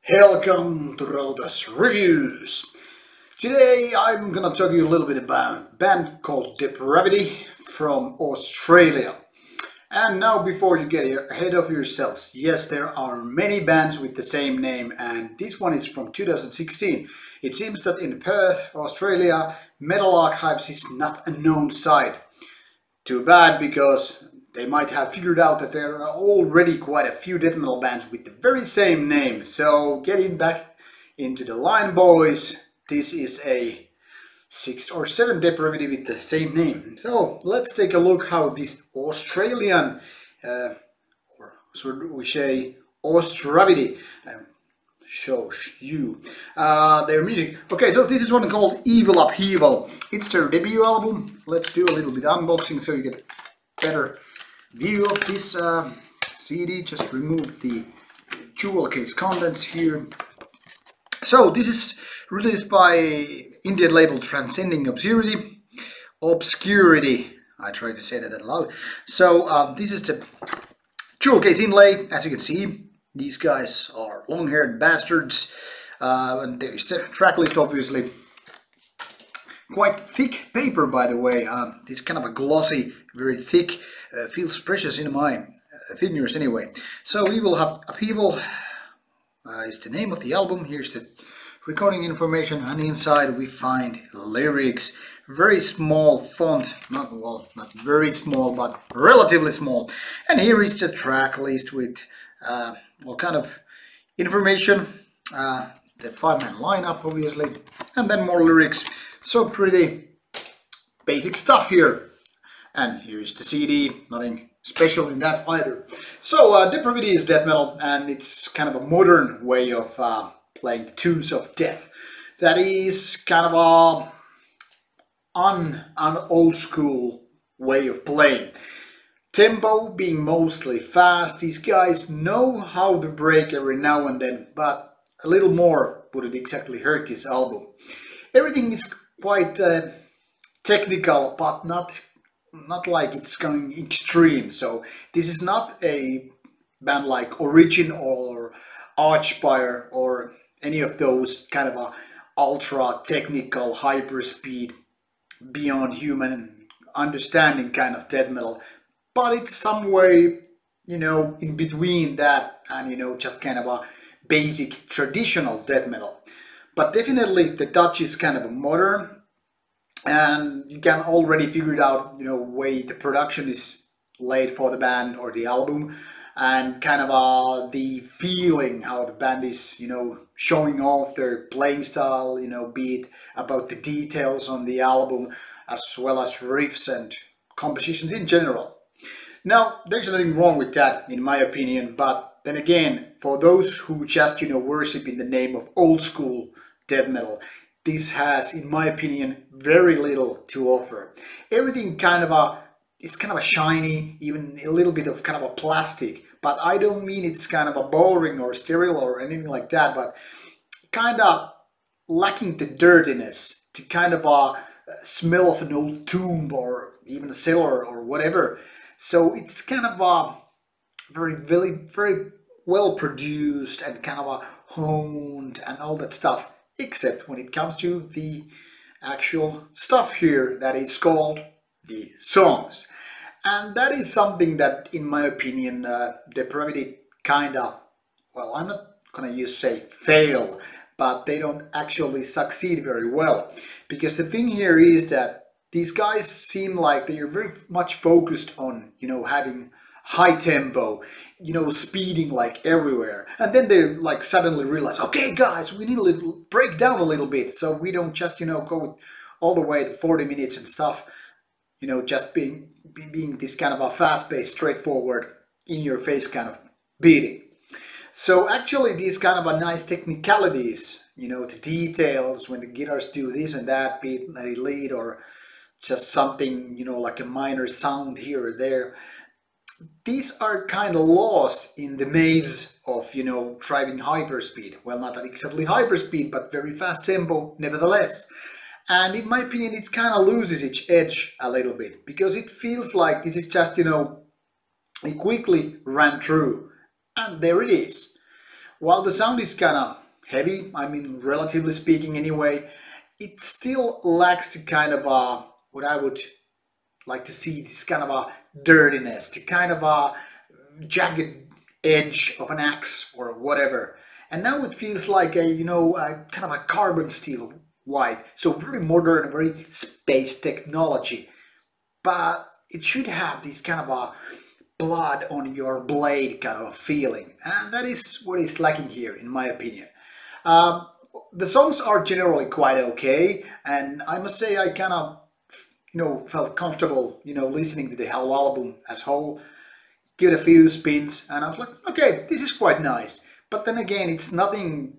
Welcome to Rauta's Reviews. Today I'm gonna talk to you a little bit about a band called Depravity from Australia. And now before you get ahead of yourselves, yes, there are many bands with the same name, and this one is from 2016. It seems that in Perth, Australia, Metal Archives is not a known site. Too bad, because they might have figured out that there are already quite a few death metal bands with the very same name. So getting back into the line, boys, this is a 6 or 7 Depravity with the same name. So let's take a look how this Australian, or should we say Austravity, shows you their music. Okay, so this is one called Upheaval. It's their debut album. Let's do a little bit unboxing so you get a better view of this CD. Just remove the jewel case contents here. So this is released by Indian label Transcending Obscurity. I tried to say that out loud. So this is the jewel case inlay. As you can see, these guys are long-haired bastards, and there's the track list, obviously. Quite thick paper, by the way. This kind of a glossy, very thick, feels precious in my fingers anyway. So we will have Upheaval, is the name of the album. Here's the recording information, and inside we find lyrics. Very small font, not very small, but relatively small. And here is the track list with what kind of information, the 5-man lineup obviously, and then more lyrics. So pretty basic stuff here. And here is the CD, nothing special in that either. So Depravity is death metal, and it's kind of a modern way of playing the tunes of death. That is kind of an old school way of playing. Tempo being mostly fast. These guys know how to break every now and then, but a little more wouldn't exactly hurt this album. Everything is quite technical, but not like it's going extreme. So this is not a band like Origin or Archspire or any of those kind of a ultra technical, hyper speed, beyond human understanding kind of death metal. But it's some way, in between that and, just kind of a basic traditional death metal. But definitely the touch is kind of a modern, and you can already figure it out, way the production is laid for the band or the album, and kind of the feeling how the band is, showing off their playing style, be it about the details on the album, as well as riffs and compositions in general. Now, there's nothing wrong with that, in my opinion, but then again, for those who just, worship in the name of old school death metal, this has, in my opinion, very little to offer. Everything is kind of a shiny, even a little bit of kind of a plastic, but I don't mean it's kind of a boring or sterile or anything like that, but kind of lacking the dirtiness, the kind of a smell of an old tomb or even a cellar or whatever. So it's kind of a very well produced and kind of a honed and all that stuff, except when it comes to the actual stuff here that is called the songs. And that is something that, in my opinion, Depravity kinda, well, I'm not gonna say fail, but they don't actually succeed very well. Because the thing here is that these guys seem like they are very much focused on, having high tempo, speeding like everywhere. And then they like suddenly realize, okay guys, we need a little break down a little bit, so we don't just, go all the way to 40 minutes and stuff, just being this kind of a fast-paced, straightforward, in-your-face kind of beating. So actually these kind of a nice technicalities, the details when the guitars do this and that, be it a lead or just something, like a minor sound here or there, these are kind of lost in the maze of, driving hyperspeed. Well, not exactly hyperspeed, but very fast tempo nevertheless. And in my opinion, it kind of loses its edge a little bit, because it feels like this is just, it quickly ran through, and there it is. While the sound is kind of heavy, I mean, relatively speaking anyway, it still lacks the kind of what I would like to see, this kind of a dirtiness, the kind of a jagged edge of an axe or whatever. And now it feels like a kind of a carbon steel white, so very modern, very space technology. But it should have this kind of a blood on your blade kind of a feeling, and that is what is lacking here, in my opinion. Um, the songs are generally quite okay, and I must say I kind of felt comfortable listening to the whole album as whole. Give it a few spins, and I was like, okay, this is quite nice. But then again, it's nothing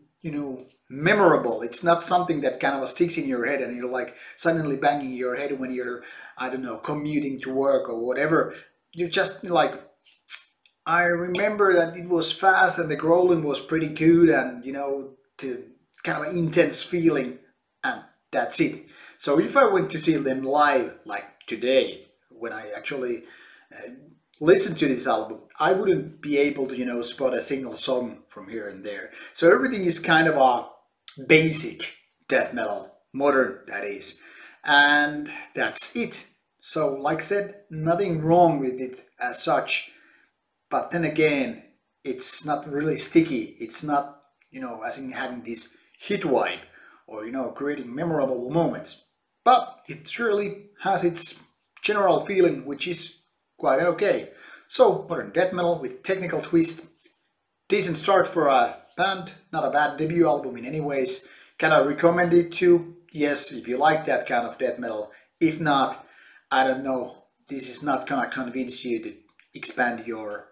memorable. It's not something that kind of sticks in your head and you're like suddenly banging your head when you're, I don't know, commuting to work or whatever. You're just like, I remember that it was fast and the growling was pretty good, and the kind of an intense feeling, and that's it. So if I went to see them live like today, when I actually listen to this album, I wouldn't be able to spot a single song from here and there. So everything is kind of a basic death metal, modern that is, and that's it. So like I said, nothing wrong with it as such, but then again, it's not really sticky. It's not as in having this hit vibe or creating memorable moments, but it surely has its general feeling, which is quite okay. So modern death metal with technical twist, decent start for a band, not a bad debut album in any ways. Can I recommend it to? Yes, if you like that kind of death metal. If not, I don't know, this is not gonna convince you to expand your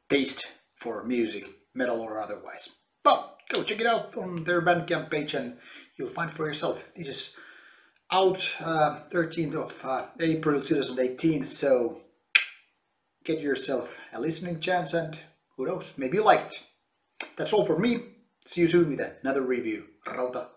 taste for music, metal or otherwise. But go check it out on their Bandcamp page and you'll find for yourself. This is out 13th of April 2018, so get yourself a listening chance and who knows, maybe you like it. That's all for me. See you soon with another review. Rauta.